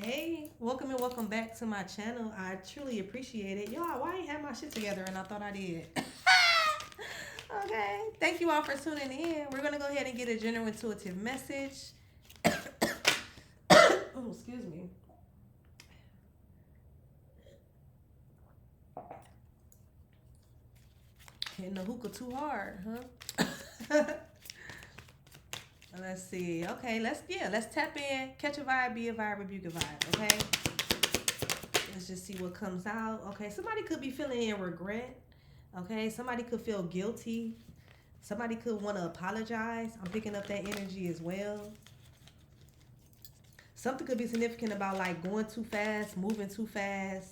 Hey, welcome and welcome back to my channel. I truly appreciate it. Y'all, why I ain't have my shit together and I thought I did. Okay. Thank you all for tuning in. We're gonna go ahead and get a general intuitive message. Oh, excuse me. Hitting the hookah too hard, huh? Let's see. Okay, let's tap in. Catch a vibe, be a vibe, rebuke a vibe. Okay. Let's just see what comes out. Okay, somebody could be feeling in regret. Okay, somebody could feel guilty. Somebody could want to apologize. I'm picking up that energy as well. Something could be significant about like going too fast, moving too fast.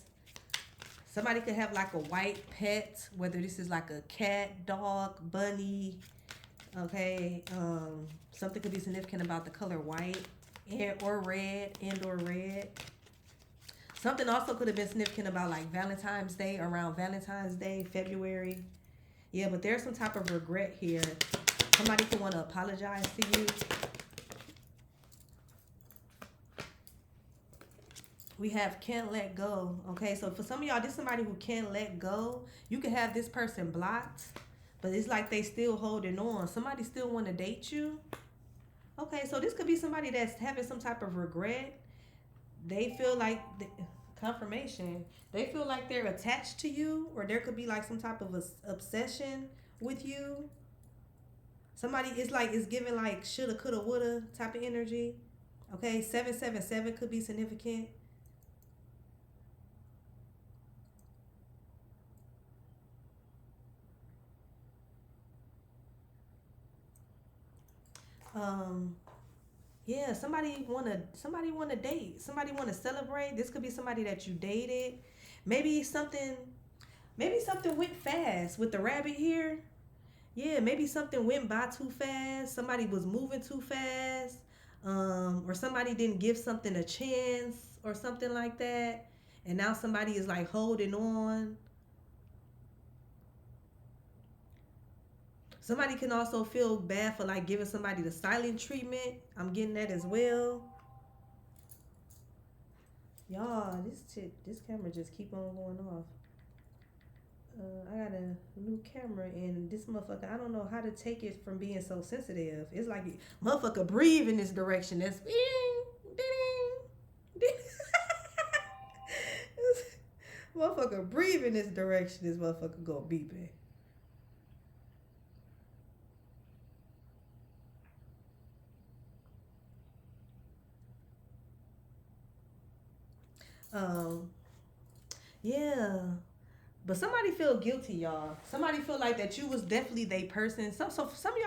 Somebody could have like a white pet, whether this is like a cat, dog, bunny. Okay, something could be significant about the color white or red. Something also could have been significant about like Valentine's Day, around Valentine's Day, February. Yeah, but there's some type of regret here. Somebody could want to apologize to you. We have can't let go. Okay, so for some of y'all, this is somebody who can't let go. You can have this person blocked, but it's like they still holding on. Somebody still want to date you. Okay, so this could be somebody that's having some type of regret. They feel like confirmation. They feel like they're attached to you, or there could be like some type of obsession with you. Somebody is like it's giving like shoulda, coulda, woulda type of energy. Okay, 777 could be significant. Um, yeah, somebody wanna date. Somebody wanna celebrate. This could be somebody that you dated. Maybe something maybe something went fast with the rabbit here. Yeah, maybe something went by too fast. Somebody was moving too fast. Or somebody didn't give something a chance or something like that. And now somebody is like holding on. Somebody can also feel bad for like giving somebody the silent treatment. I'm getting that as well. Y'all, this camera just keep on going off. I got a new camera and this motherfucker, I don't know how to take it from being so sensitive. It's like motherfucker breathe in this direction. That's ding, ding, ding. Motherfucker breathe in this direction. This motherfucker go beeping. Um, yeah. But somebody feel guilty, y'all. Somebody feel like that you was definitely they person. So for some of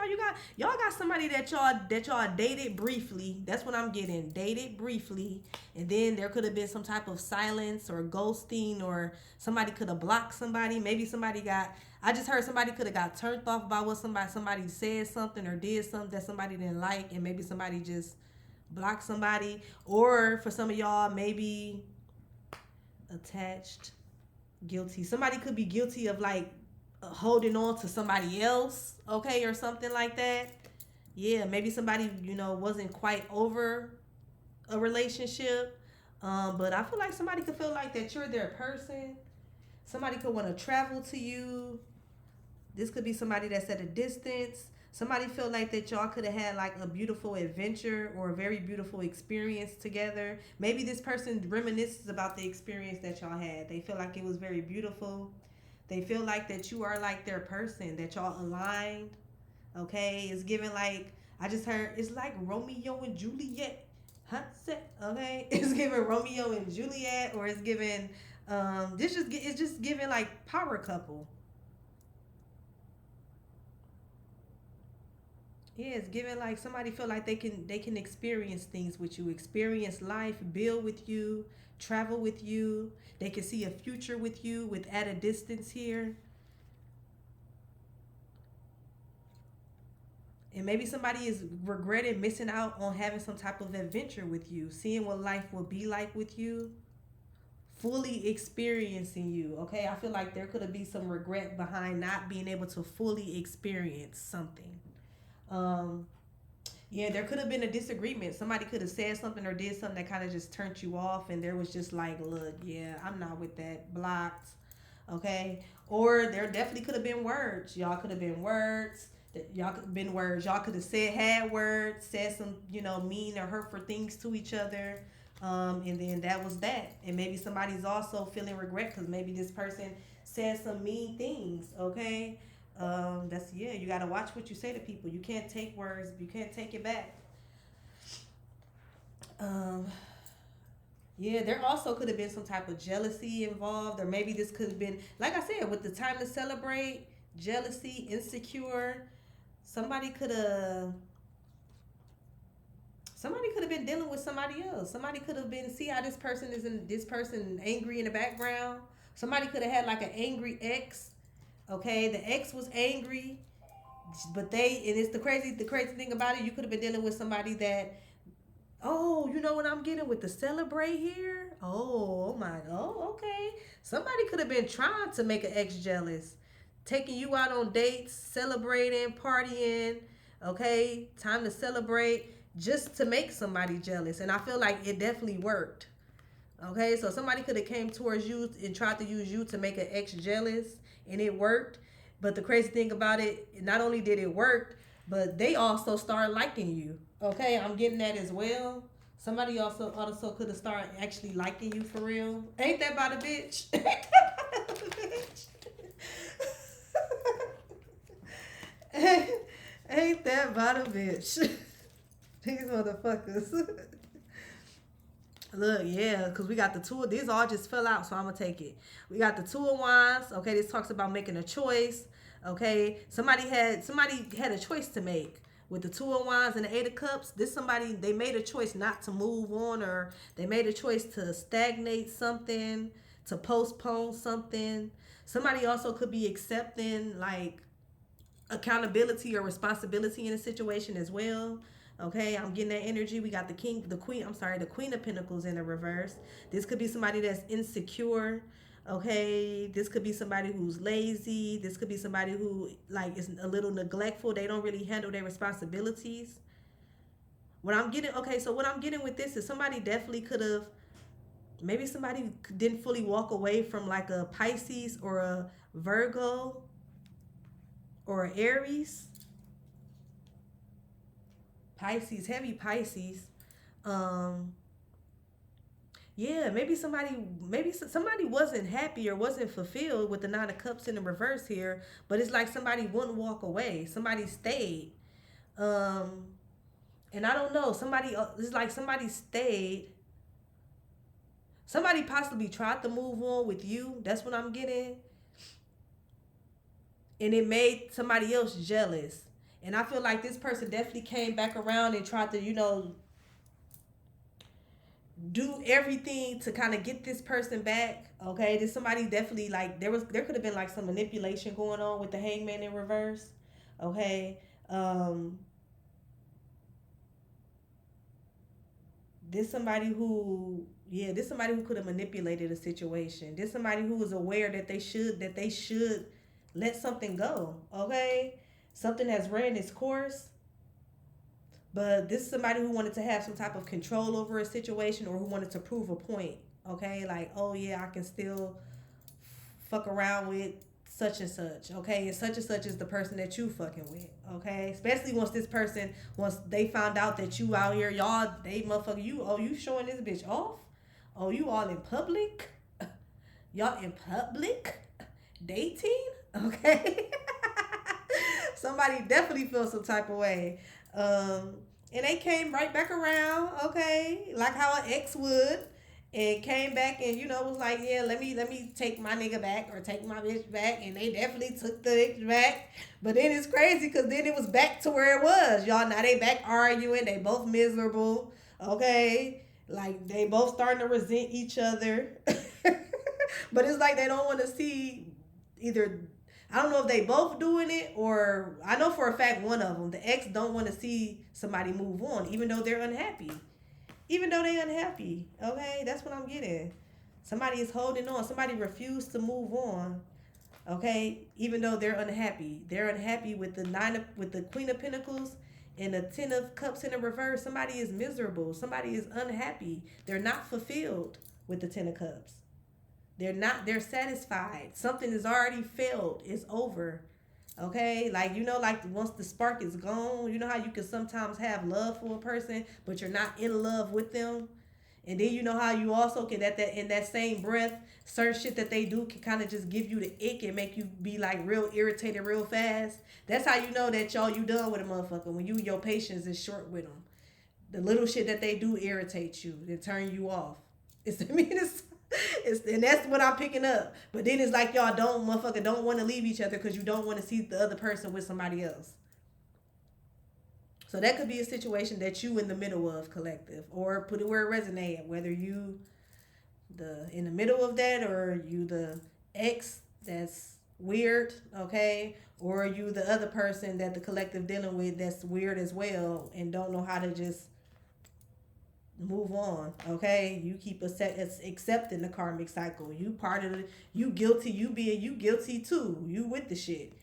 y'all got somebody that y'all dated briefly. That's what I'm getting. Dated briefly. And then there could have been some type of silence or ghosting, or somebody could have blocked somebody. Maybe somebody got I just heard somebody could have got turned off by what somebody said something or did something that somebody didn't like, and maybe somebody just blocked somebody. Or for some of y'all, maybe attached, guilty. Somebody could be guilty of like holding on to somebody else, okay, or something like that. Yeah, maybe somebody wasn't quite over a relationship. But I feel like somebody could feel like that you're their person. Somebody could want to travel to you. This could be somebody that's at a distance. Somebody feel like that y'all could have had like a beautiful adventure or a very beautiful experience together. Maybe this person reminisces about the experience that y'all had. They feel like it was very beautiful. They feel like that you are like their person, that y'all aligned. Okay, it's giving like I just heard it's like Romeo and Juliet. Huh? Okay, it's giving Romeo and Juliet, or it's giving it's just giving like power couple. Yeah, it's giving like somebody feel like they can experience things with you, experience life, build with you, travel with you. They can see a future with you with at a distance here. And maybe somebody is regretting missing out on having some type of adventure with you, seeing what life will be like with you, fully experiencing you. Okay, I feel like there could be some regret behind not being able to fully experience something. Um, Yeah, there could have been a disagreement. Somebody could have said something or did something that kind of just turned you off, and there was just like, look, yeah, I'm not with that. Blocked. Okay. Or there definitely could have been words. Y'all could have been words. Y'all could have been words. Y'all could have had words, said some, mean or hurtful things to each other. And then that was that. And maybe somebody's also feeling regret because maybe this person said some mean things. Okay. That's, yeah, you got to watch what you say to people. You can't take words, you can't take it back. Um, yeah, there also could have been some type of jealousy involved, or maybe this could have been, like I said, with the time to celebrate, jealousy, insecure. Somebody could have, somebody could have been dealing with somebody else. Somebody could have been, see how this person angry in the background. Somebody could have had like an angry ex. Okay, the ex was angry, but and it's the crazy thing about it. You could have been dealing with somebody that, oh, you know what I'm getting with the celebrate here? Okay. Somebody could have been trying to make an ex jealous, taking you out on dates, celebrating, partying. Okay, time to celebrate just to make somebody jealous. And I feel like it definitely worked. Okay, so somebody could have came towards you and tried to use you to make an ex jealous, and it worked. But the crazy thing about it, not only did it work, but they also started liking you. Okay, I'm getting that as well. Somebody also could have started actually liking you for real. Ain't that about a bitch? Ain't that about a bitch? Ain't that about a bitch? These motherfuckers. Look, yeah, because we got the two. These all just fell out, so I'm gonna take it. We got the two of wands. Okay, this talks about making a choice. Okay, somebody had a choice to make with the two of wands and the eight of cups. They made a choice not to move on, or they made a choice to stagnate something, to postpone something. Somebody also could be accepting like accountability or responsibility in a situation as well. Okay, I'm getting that energy. We got the Queen of Pentacles in the reverse. This could be somebody that's insecure. Okay, this could be somebody who's lazy. This could be somebody who like is a little neglectful. They don't really handle their responsibilities. So what I'm getting with this is somebody definitely could have, maybe somebody didn't fully walk away from like a Pisces or a Virgo or an Aries. Pisces, heavy Pisces. Um, yeah, maybe somebody wasn't happy or wasn't fulfilled with the Nine of Cups in the reverse here, but it's like somebody wouldn't walk away. Somebody stayed. Um, and I don't know. It's like somebody stayed. Somebody possibly tried to move on with you. That's what I'm getting. And it made somebody else jealous. And I feel like this person definitely came back around and tried to, do everything to kind of get this person back. Okay, there's somebody definitely like there could have been like some manipulation going on with the Hangman in reverse. Okay, um, this somebody who could have manipulated a situation. This somebody who was aware that they should let something go. Okay, something has ran its course. But this is somebody who wanted to have some type of control over a situation, or who wanted to prove a point. Okay, like, oh yeah, I can still fuck around with such and such. Okay, and such is the person that you fucking with. Okay, especially once they found out that you out here, y'all, they motherfucker you. Oh, you showing this bitch off? Oh, you all in public? Y'all in public dating? Okay. Somebody definitely feels some type of way. And they came right back around, okay, like how an ex would, and came back and was like, yeah, let me take my nigga back or take my bitch back, and they definitely took the bitch back. But then it's crazy because then it was back to where it was, y'all. Now they back arguing, they both miserable, okay, like they both starting to resent each other. But it's like they don't want to see either. I don't know if they both doing it, or I know for a fact one of them, the ex, don't want to see somebody move on, even though they're unhappy. Even though they're unhappy, okay, that's what I'm getting. Somebody is holding on. Somebody refused to move on, okay, even though they're unhappy. They're unhappy with the Queen of Pentacles. And the Ten of Cups in the reverse, somebody is miserable. Somebody is unhappy. They're not fulfilled with the Ten of Cups. They're satisfied. Something has already failed. It's over. Okay? Like, like once the spark is gone, you know how you can sometimes have love for a person, but you're not in love with them? And then you know how you also can that in that same breath, certain shit that they do can kind of just give you the ick and make you be like real irritated real fast. That's how you know that you done with a motherfucker, when your patience is short with them. The little shit that they do irritate you, they turn you off. And that's what I'm picking up. But then it's like y'all don't want to leave each other because you don't want to see the other person with somebody else. So that could be a situation that you in the middle of, collective, or put it where it resonates. Whether you in the middle of that, or you the ex that's weird, okay, or you the other person that the collective dealing with that's weird as well and don't know how to just move on, okay? You keep accepting the karmic cycle. You part of it. You guilty. You guilty too. You with the shit.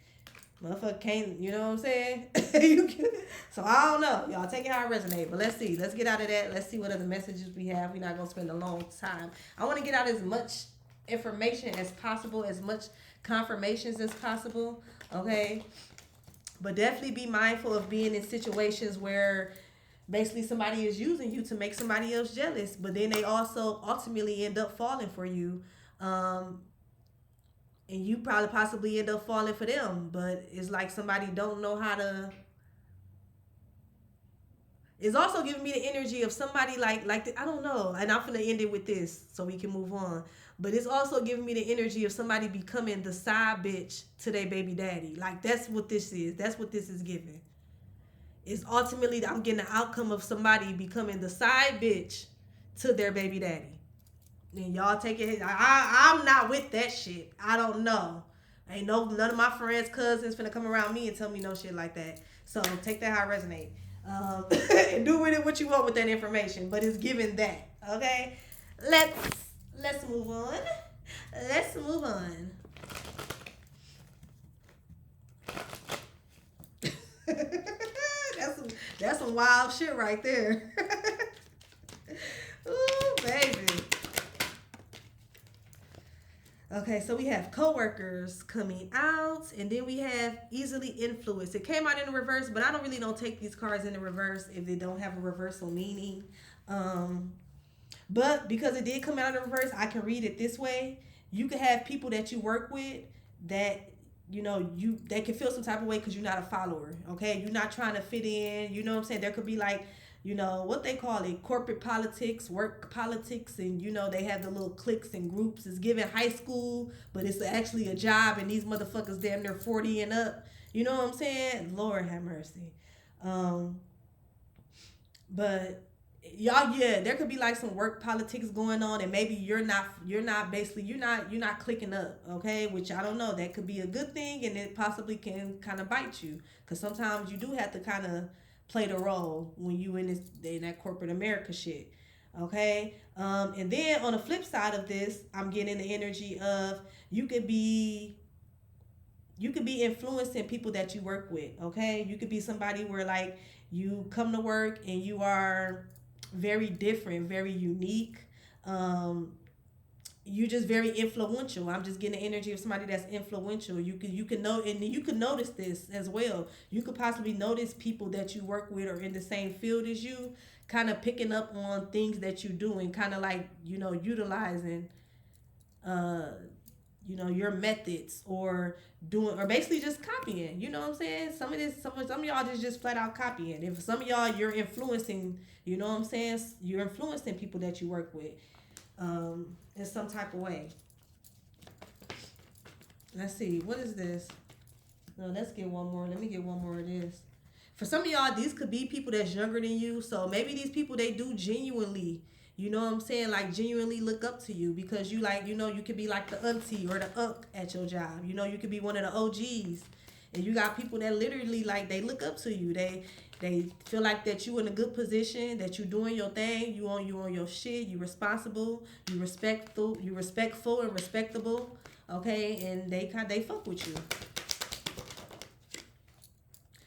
Motherfucker can't, you know what I'm saying? So I don't know. Y'all take it how it resonates. But let's see. Let's get out of that. Let's see what other messages we have. We're not going to spend a long time. I want to get out as much information as possible, as much confirmations as possible, okay? But definitely be mindful of being in situations where basically somebody is using you to make somebody else jealous, but then they also ultimately end up falling for you. And you probably possibly end up falling for them, but it's like somebody don't know how to. It's also giving me the energy of somebody I don't know, and I'm gonna end it with this so we can move on. But it's also giving me the energy of somebody becoming the side bitch to their baby daddy. Like that's what this is. That's what this is giving. It's ultimately I'm getting the outcome of somebody becoming the side bitch to their baby daddy. And y'all take it. I'm not with that shit. I don't know. Ain't none of my friends, cousins finna come around me and tell me no shit like that. So take that how it resonate. And do with it what you want with that information. But it's given that. Okay? Let's move on. Let's move on. That's some wild shit right there. Ooh, baby. Okay, so we have coworkers coming out, and then we have easily influenced. It came out in the reverse, but I don't take these cards in the reverse if they don't have a reversal meaning. But because it did come out in the reverse, I can read it this way. You can have people that you work with that they can feel some type of way because you're not a follower. Okay, you're not trying to fit in. You know what I'm saying? There could be like, what they call it, corporate politics, work politics, and they have the little cliques and groups. It's given high school, but it's actually a job, and these motherfuckers damn near 40 and up. You know what I'm saying? Lord have mercy. But y'all, yeah, there could be like some work politics going on, and maybe you're not clicking up, okay? Which I don't know. That could be a good thing, and it possibly can kind of bite you, because sometimes you do have to kind of play the role when you in that corporate America shit, okay? And then on the flip side of this, I'm getting the energy of you could be influencing people that you work with, okay? You could be somebody where like you come to work and you are very different, very unique. You just very influential. I'm just getting the energy of somebody that's influential. You can know, and you can notice this as well. You could possibly notice people that you work with or in the same field as you, kind of picking up on things that you do and kind of like utilizing, your methods or doing or basically just copying. You know what I'm saying? Some of y'all just flat out copying. If some of y'all you're influencing, you know what I'm saying? You're influencing people that you work with. In some type of way. Let's see, what is this? No, let's get one more. Let me get one more of this. For some of y'all, these could be people that's younger than you. So maybe these people, they do genuinely, you know what I'm saying? Like genuinely look up to you because you like, you could be like the auntie or the unk at your job. You could be one of the OGs. And you got people that literally like, they look up to you. They feel like that you in a good position, that you doing your thing, you on your shit, you responsible, you respectful and respectable, okay? And they fuck with you.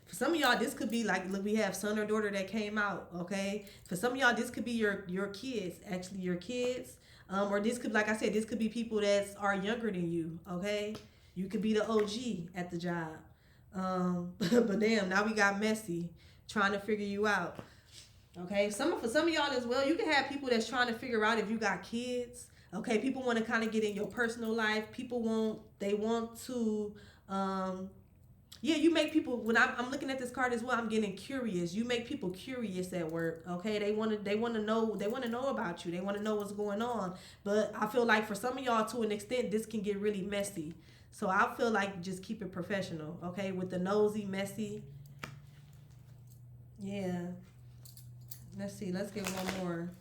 For some of y'all, this could be like, look, we have son or daughter that came out, okay? For some of y'all, this could be your kids, actually your kids. Or this could, like I said, this could be people that are younger than you, okay? You could be the OG at the job. But damn, now we got messy trying to figure you out. Okay, for some of y'all as well, you can have people that's trying to figure out if you got kids. Okay, people want to kind of get in your personal life. People want to, yeah, you make people, when I'm looking at this card as well, I'm getting curious. You make people curious at work. Okay, they want to know about you. They want to know what's going on. But I feel like for some of y'all, to an extent, this can get really messy. So I feel like just keep it professional. Okay, with the nosy, messy. Yeah. Let's see. Let's get one more.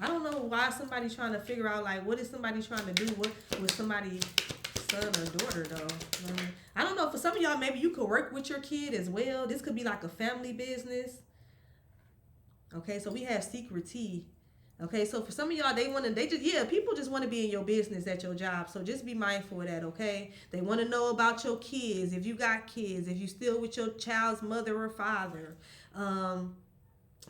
I don't know why somebody's trying to figure out, like, what is somebody trying to do with somebody's son or daughter, though. I don't know. For some of y'all, maybe you could work with your kid as well. This could be like a family business. Okay, so we have secret tea. Okay, so for some of y'all, people just want to be in your business at your job. So just be mindful of that, okay? They want to know about your kids, if you got kids, if you still with your child's mother or father.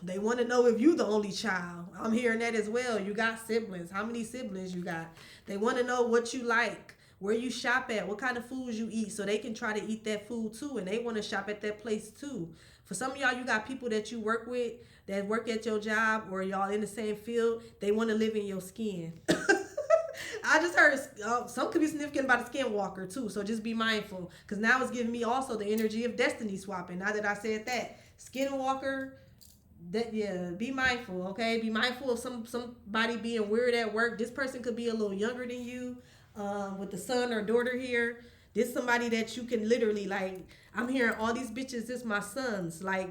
They want to know if you the only child. I'm hearing that as well. You got siblings. How many siblings you got? They want to know what you like, where you shop at, what kind of foods you eat, so they can try to eat that food too, and they want to shop at that place too. For some of y'all, you got people that you work with that work at your job, or y'all in the same field. They want to live in your skin. I just heard some could be significant about a skinwalker too, so just be mindful, because now it's giving me also the energy of destiny swapping. Now that I said that, skinwalker. Be mindful, okay? Be mindful of somebody being weird at work. This person could be a little younger than you, with the son or daughter here. This somebody that you can literally, like, I'm hearing all these bitches, this my sons, like,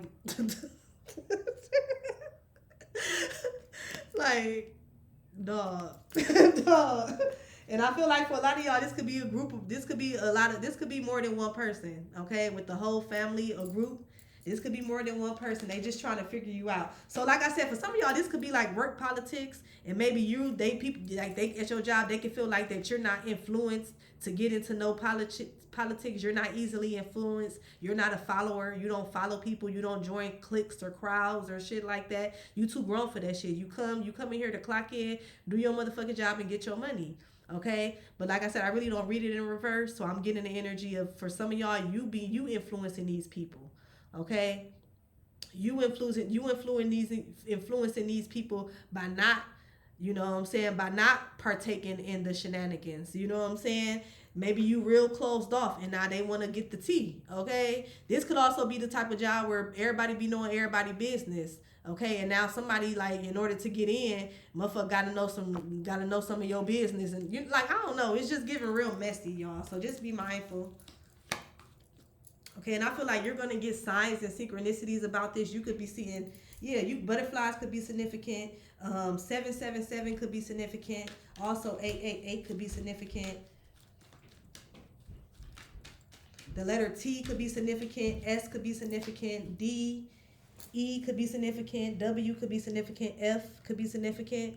like, dog. Dog. And I feel like for a lot of y'all, this could be more than one person, okay? With the whole family or group. This could be more than one person. They just trying to figure you out. So like I said, for some of y'all, this could be like work politics, and maybe people at your job, they can feel like that you're not influenced to get into no politics. You're not easily influenced. You're not a follower. You don't follow people. You don't join cliques or crowds or shit like that. You too grown for that shit. You come in here to clock in, do your motherfucking job, and get your money. Okay, but like I said, I really don't read it in reverse. So I'm getting the energy of, for some of y'all, you influencing these people. Okay, you influencing these people by not, by not partaking in the shenanigans. You know what I'm saying? Maybe you real closed off, and now they want to get the tea. Okay, this could also be the type of job where everybody be knowing everybody business. Okay, and now somebody, like, in order to get in, motherfucker gotta know some of your business, and you, like, I don't know. It's just getting real messy, y'all. So just be mindful. Okay, and I feel like you're going to get signs and synchronicities about this. You could be seeing, butterflies could be significant. 777 could be significant. Also, 888 could be significant. The letter T could be significant. S could be significant. D, E could be significant. W could be significant. F could be significant.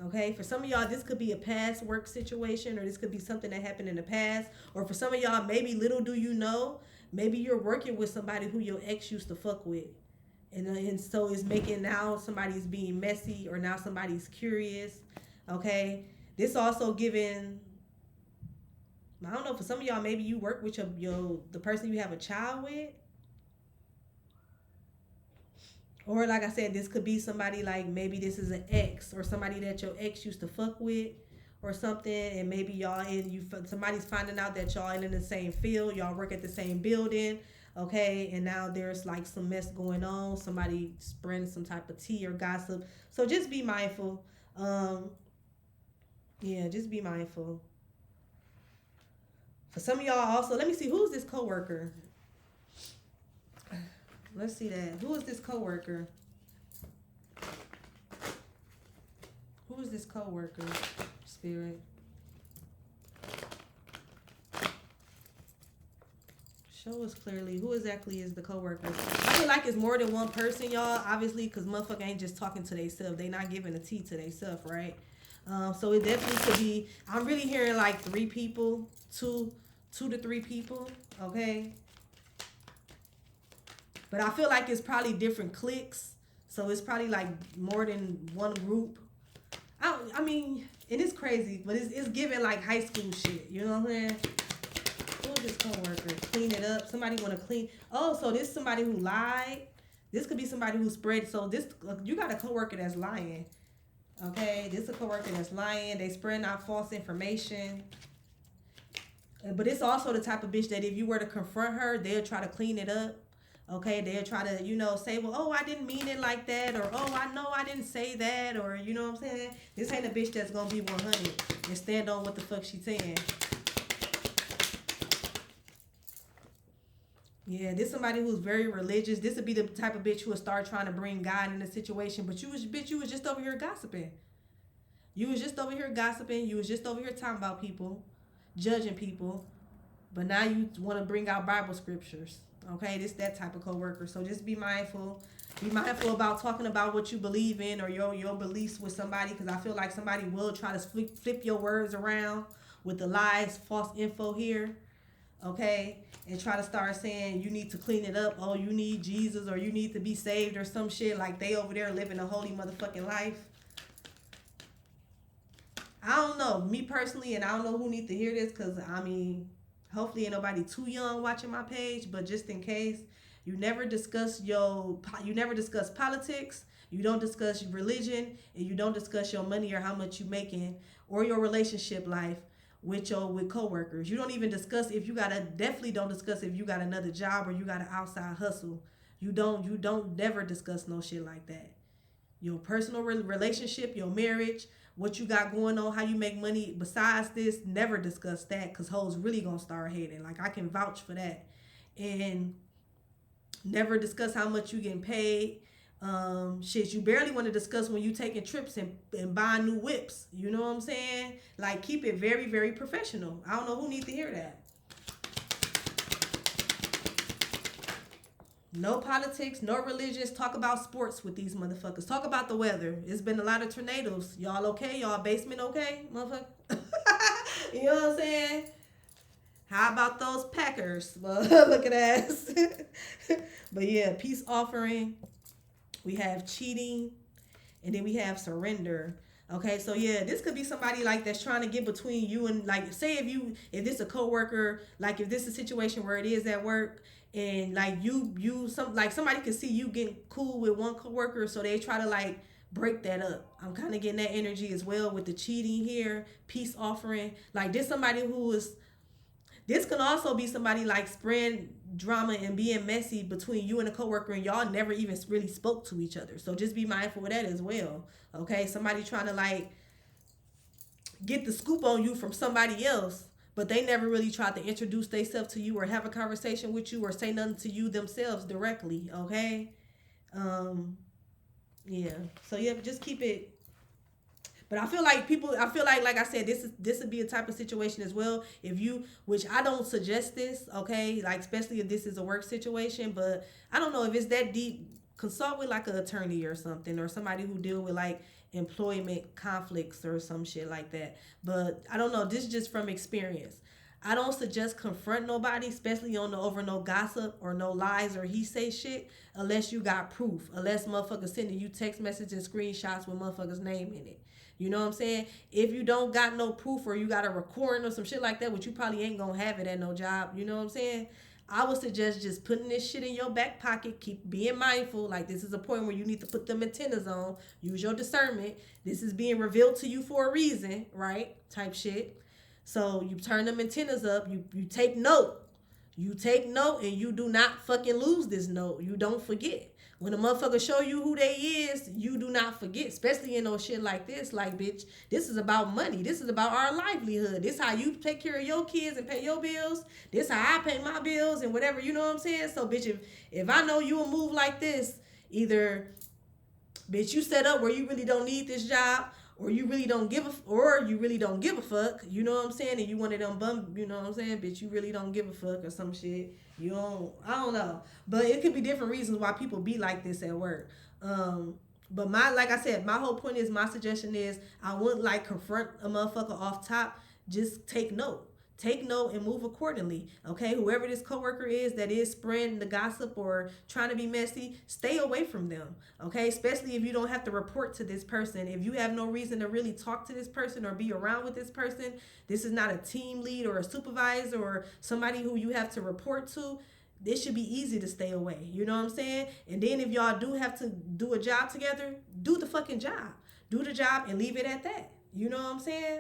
Okay, for some of y'all, this could be a past work situation, or this could be something that happened in the past. Or for some of y'all, maybe little do you know, maybe you're working with somebody who your ex used to fuck with. And so it's making now somebody's being messy, or now somebody's curious. Okay, this also giving, I don't know, for some of y'all, maybe you work with the person you have a child with. Or like I said, this could be somebody, like, maybe this is an ex, or somebody that your ex used to fuck with or something, and maybe somebody's finding out that y'all in the same field, y'all work at the same building, okay, and now there's like some mess going on, somebody spreading some type of tea or gossip. So just be mindful. Just be mindful. For some of y'all also, let me see, who's this coworker? Let's see that. Who is this coworker? Who is this coworker, Spirit? Show us clearly. Who exactly is the coworker? I feel like it's more than one person, y'all. Obviously, because motherfucker ain't just talking to themselves. They not giving a tea to themselves, right? So it definitely could be. I'm really hearing like 3 people, two 2 to 3 people, okay? But I feel like it's probably different cliques. So it's probably like more than one group. I mean, and it's crazy, but it's giving like high school shit. You know what I'm saying? Who's this coworker? Clean it up. Somebody want to clean. Oh, so this somebody who lied. This could be somebody who spread. So this, you got a coworker that's lying. Okay, this is a coworker that's lying. They spreading out false information. But it's also the type of bitch that if you were to confront her, they'll try to clean it up. Okay, they'll try to, say, well, oh, I didn't mean it like that, or oh, I know I didn't say that, or you know what I'm saying? This ain't a bitch that's gonna be 100 and stand on what the fuck she's saying. Yeah, this somebody who's very religious. This would be the type of bitch who would start trying to bring God in the situation, but you was just over here gossiping. You was just over here gossiping. You was just over here talking about people, judging people, but now you want to bring out Bible scriptures. Okay, this that type of coworker. So just be mindful. Be mindful about talking about what you believe in or your beliefs with somebody, because I feel like somebody will try to flip your words around with the lies, false info here. Okay, and try to start saying you need to clean it up. Oh, you need Jesus, or you need to be saved, or some shit, like they over there living a holy motherfucking life. I don't know, me personally, and I don't know who need to hear this, because I mean, hopefully ain't nobody too young watching my page, but just in case, you never discuss politics, you don't discuss religion, and you don't discuss your money or how much you making or your relationship life with coworkers. You don't even discuss definitely don't discuss if you got another job or you got an outside hustle. You don't never discuss no shit like that. Your personal relationship, your marriage, what you got going on, how you make money besides this, never discuss that, because hoes really gonna start hating. Like, I can vouch for that. And never discuss how much you getting paid. Shit, you barely want to discuss when you taking trips and buying new whips. You know what I'm saying? Like, keep it very, very professional. I don't know who needs to hear that. No politics, no religions. Talk about sports with these motherfuckers. Talk about the weather. It's been a lot of tornadoes. Y'all okay? Y'all basement okay, motherfucker? You know what I'm saying? How about those Packers? Well, look at that. But yeah, peace offering. We have cheating. And then we have surrender. Okay, so yeah, this could be somebody like that's trying to get between you and, like, say if this a coworker, like if this is a situation where it is at work, and like somebody can see you getting cool with one coworker, so they try to like break that up. I'm kind of getting that energy as well with the cheating here, peace offering. Like, this can also be somebody like spreading drama and being messy between you and a coworker, and y'all never even really spoke to each other. So just be mindful of that as well. Okay, somebody trying to like get the scoop on you from somebody else, but they never really tried to introduce themselves to you or have a conversation with you or say nothing to you themselves directly. Okay, yeah. So yeah, just keep it. But I feel like I said, this would be a type of situation as well. Which I don't suggest this, okay? Like, especially if this is a work situation, but I don't know if it's that deep. Consult with like an attorney or something, or somebody who deal with like employment conflicts or some shit like that. But I don't know. This is just from experience. I don't suggest confront nobody, especially over no gossip or no lies or he say shit, unless you got proof. Unless motherfuckers sending you text messages and screenshots with motherfuckers' name in it. You know what I'm saying? If you don't got no proof, or you got a recording or some shit like that, which you probably ain't gonna have it at no job, you know what I'm saying? I would suggest just putting this shit in your back pocket. Keep being mindful. Like, this is a point where you need to put them antennas on. Use your discernment. This is being revealed to you for a reason, right? Type shit. So you turn them antennas up. You take note. You take note, and you do not fucking lose this note. You don't forget. When a motherfucker show you who they is, you do not forget, especially in no shit like this. Like, bitch, this is about money. This is about our livelihood. This how you take care of your kids and pay your bills. This how I pay my bills and whatever, you know what I'm saying? So, bitch, if I know you will move like this, either, bitch, you set up where you really don't need this job, or you really don't give a fuck, you know what I'm saying? And you one of them bum, you know what I'm saying? Bitch, you really don't give a fuck or some shit. I don't know. But it could be different reasons why people be like this at work. But like I said, my whole point is, my suggestion is, I wouldn't like confront a motherfucker off top. Just take note. Take note and move accordingly. Okay, whoever this coworker is that is spreading the gossip or trying to be messy, stay away from them. Okay, especially if you don't have to report to this person. If you have no reason to really talk to this person or be around with this person, this is not a team lead or a supervisor or somebody who you have to report to. This should be easy to stay away. You know what I'm saying? And then if y'all do have to do a job together, do the fucking job. Do the job and leave it at that. You know what I'm saying?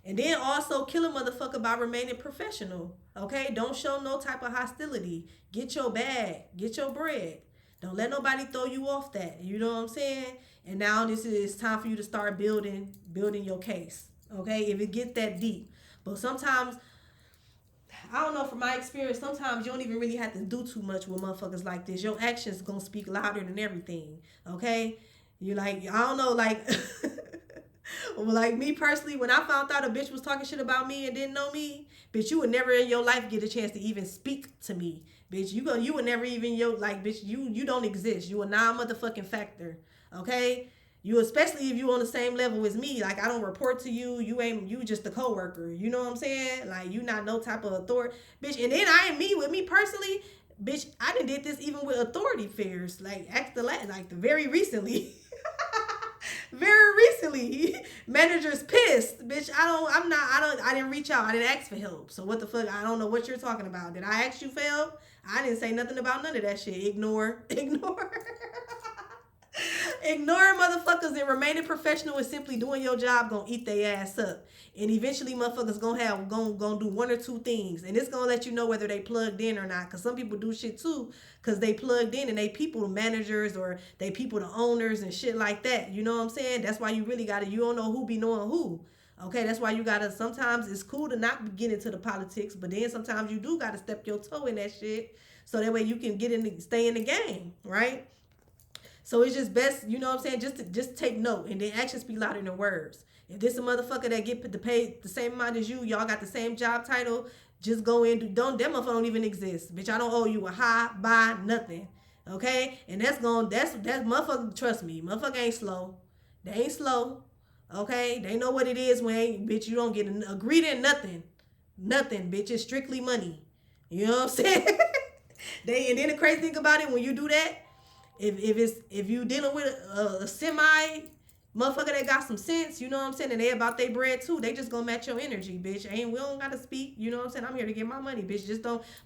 And then also kill a motherfucker by remaining professional. Okay? Don't show no type of hostility. Get your bag. Get your bread. Don't let nobody throw you off that. You know what I'm saying? And now this is time for you to start building your case. Okay? If it gets that deep. But sometimes, I don't know, from my experience, sometimes you don't even really have to do too much with motherfuckers like this. Your actions gonna speak louder than everything. Okay? You like, I don't know, like like me personally, when I found out a bitch was talking shit about me and didn't know me, bitch, you would never in your life get a chance to even speak to me. Bitch, you would never even, bitch, you don't exist. You a non-motherfucking factor. Okay? You, especially if you on the same level as me, like I don't report to you, you just a coworker. You know what I'm saying? Like you not no type of authority. Bitch, and then with me personally, bitch, I done did this even with authority figures. Like the very recently. Very recently, manager's pissed. Bitch, I didn't reach out. I didn't ask for help. So what the fuck? I don't know what you're talking about. Did I ask you for help? I didn't say nothing about none of that shit. Ignore. Ignore motherfuckers and remaining professional and simply doing your job gonna eat their ass up. And eventually motherfuckers gonna do one or two things. And it's gonna let you know whether they plugged in or not. Cause some people do shit too. Cause they plugged in and they people the managers or they people the owners and shit like that. You know what I'm saying? That's why you really you don't know who be knowing who. Okay, that's why you gotta, sometimes it's cool to not get into the politics, but then sometimes you do gotta step your toe in that shit. So that way you can stay in the game, right? So it's just best, you know what I'm saying, just take note and then actions speak louder than words. If this a motherfucker that get paid the same amount as you, y'all got the same job title, just go in, that motherfucker don't even exist. Bitch, I don't owe you a high, buy, nothing. Okay? And that's motherfucker, trust me, motherfucker ain't slow. They ain't slow. Okay? They know what it is bitch, you don't get agreed in nothing. Nothing, bitch. It's strictly money. You know what I'm saying? And then the crazy thing about it, when you do that, if you dealing with a semi motherfucker that got some sense, you know what I'm saying, and they about their bread too, they just gonna match your energy, bitch. We don't gotta speak, you know what I'm saying? I'm here to get my money, bitch.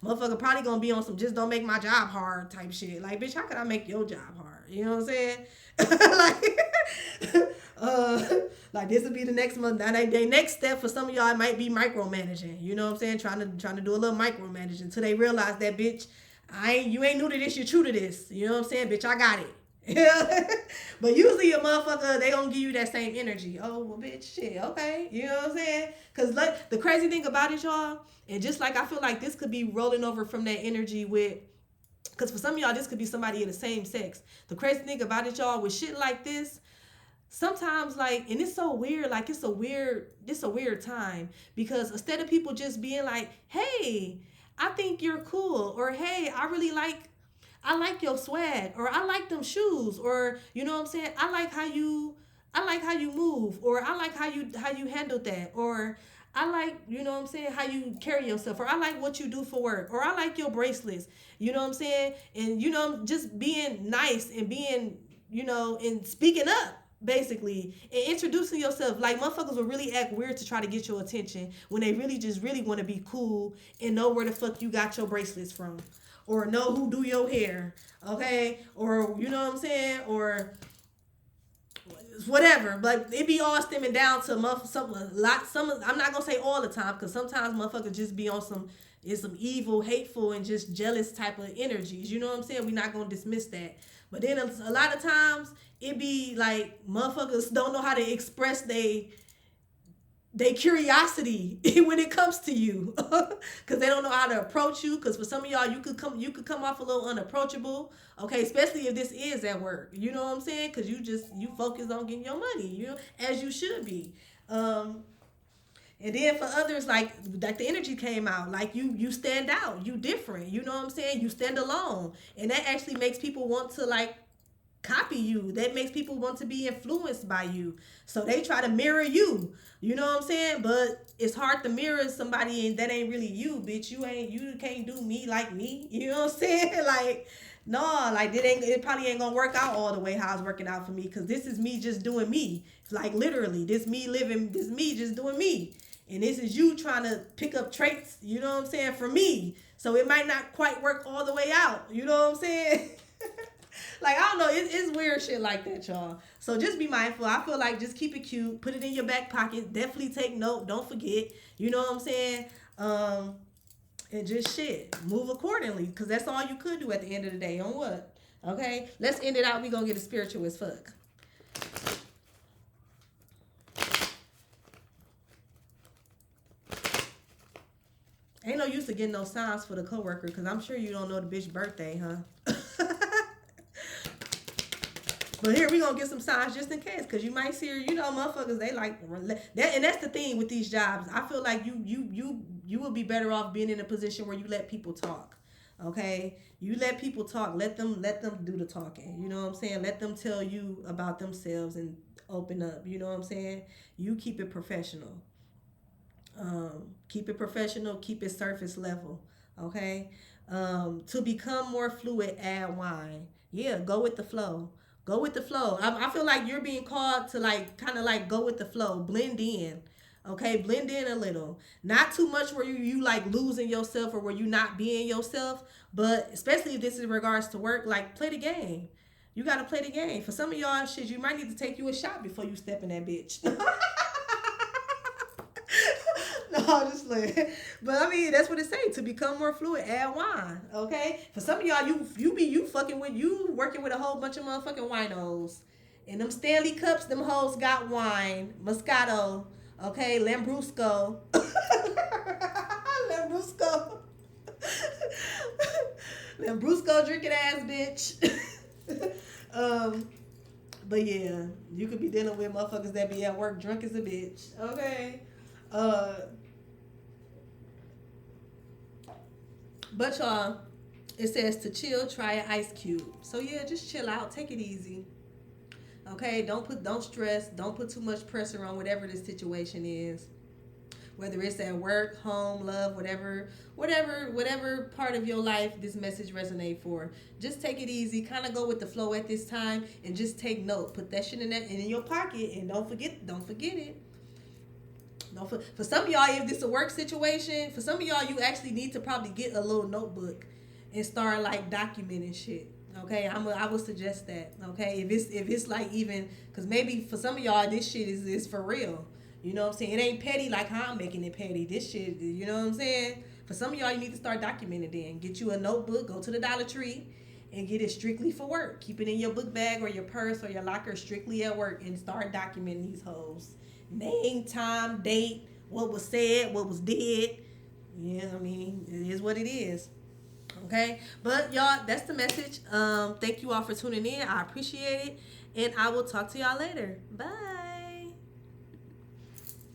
Motherfucker probably gonna be on some just don't make my job hard type shit. Like, bitch, how could I make your job hard? You know what I'm saying? Like this would be the next month. Now they next step for some of y'all, it might be micromanaging. You know what I'm saying? Trying to do a little micromanaging until they realize that, bitch, you ain't new to this, you're true to this. You know what I'm saying? Bitch, I got it. But usually a motherfucker, they gonna give you that same energy. Oh, well, bitch, shit, okay. You know what I'm saying? Because like, the crazy thing about it, y'all, and just like I feel like this could be rolling over from that energy because for some of y'all, this could be somebody of the same sex. The crazy thing about it, y'all, with shit like this, sometimes, like, and it's so weird, like, it's a weird time, because instead of people just being like, hey, I think you're cool, or hey, I like your swag, or I like them shoes, or you know what I'm saying, I like how you move, or I like how you handled that, or I like, you know what I'm saying, how you carry yourself, or I like what you do for work, or I like your bracelets, you know what I'm saying, and you know, just being nice and being, you know, and speaking up, basically, and introducing yourself. Like, motherfuckers will really act weird to try to get your attention when they really want to be cool and know where the fuck you got your bracelets from, or know who do your hair, okay, or you know what I'm saying, or whatever. But it be all stemming down to I'm not gonna say all the time, because sometimes motherfuckers just be on some evil, hateful, and just jealous type of energies. You know what I'm saying? We're not gonna dismiss that. But then a lot of times it be like motherfuckers don't know how to express they curiosity when it comes to you, because they don't know how to approach you. Because for some of y'all, you could come off a little unapproachable, okay, especially if this is at work. You know what I'm saying? Because you focus on getting your money, you know, as you should be. And then for others, like the energy came out, like you stand out, you different, you know what I'm saying? You stand alone, and that actually makes people want to, like, copy you. That makes people want to be influenced by you. So they try to mirror you. You know what I'm saying? But it's hard to mirror somebody and that ain't really you, bitch. You can't do me like me. You know what I'm saying? Like, no, like it probably ain't gonna work out all the way how it's working out for me. Cause this is me just doing me. Like literally, this me just doing me. And this is you trying to pick up traits, you know what I'm saying, for me. So it might not quite work all the way out. You know what I'm saying? Like, I don't know. It's weird shit like that, y'all. So just be mindful. I feel like just keep it cute. Put it in your back pocket. Definitely take note. Don't forget. You know what I'm saying? And just shit. Move accordingly. Because that's all you could do at the end of the day. On what? Okay? Let's end it out. We going to get it spiritual as fuck. Ain't no use to getting no signs for the coworker. Because I'm sure you don't know the bitch birthday, huh? But here we gonna get some signs just in case, because you might see her, you know, motherfuckers, they like that. And that's the thing with these jobs. I feel like you will be better off being in a position where you let people talk. Okay? You let people talk. Let them do the talking. You know what I'm saying? Let them tell you about themselves and open up. You know what I'm saying? You keep it professional. Keep it professional, keep it surface level. Okay? To become more fluid, add wine. Yeah, go with the flow. Go with the flow. I feel like you're being called to like kind of like go with the flow, blend in. Okay, blend in a little. Not too much where you like losing yourself or where you not being yourself, but especially if this is in regards to work, like play the game. You gotta play the game. For some of y'all shit, you might need to take you a shot before you step in that bitch. No, just like, but I mean that's what it say. To become more fluid, add wine. Okay. For some of y'all, you fucking with you working with a whole bunch of motherfucking winos, and them Stanley cups, them hoes got wine, Moscato. Okay, Lambrusco, Lambrusco, Lambrusco drinking ass bitch. But yeah, you could be dealing with motherfuckers that be at work drunk as a bitch. Okay. But y'all, it says to chill, try an ice cube. So yeah, just chill out, take it easy. Okay, don't stress, don't put too much pressure on whatever the situation is. Whether it's at work, home, love, whatever part of your life this message resonate for. Just take it easy, kind of go with the flow at this time, and just take note. Put that shit in your pocket, and don't forget it. For some of y'all, if this is a work situation, for some of y'all, you actually need to probably get a little notebook and start like documenting shit. Okay, I would suggest that. Okay, if it's like even because maybe for some of y'all this shit is for real. You know what I'm saying? It ain't petty like how I'm making it petty. This shit, you know what I'm saying? For some of y'all, you need to start documenting then. Get you a notebook, go to the Dollar Tree, and get it strictly for work. Keep it in your book bag or your purse or your locker strictly at work and start documenting these hoes. Name, time, date, what was said, what was did. Yeah, I mean, it is what it is. Okay, but y'all, that's the message. Thank you all for tuning in. I appreciate it, and I will talk to y'all later. Bye.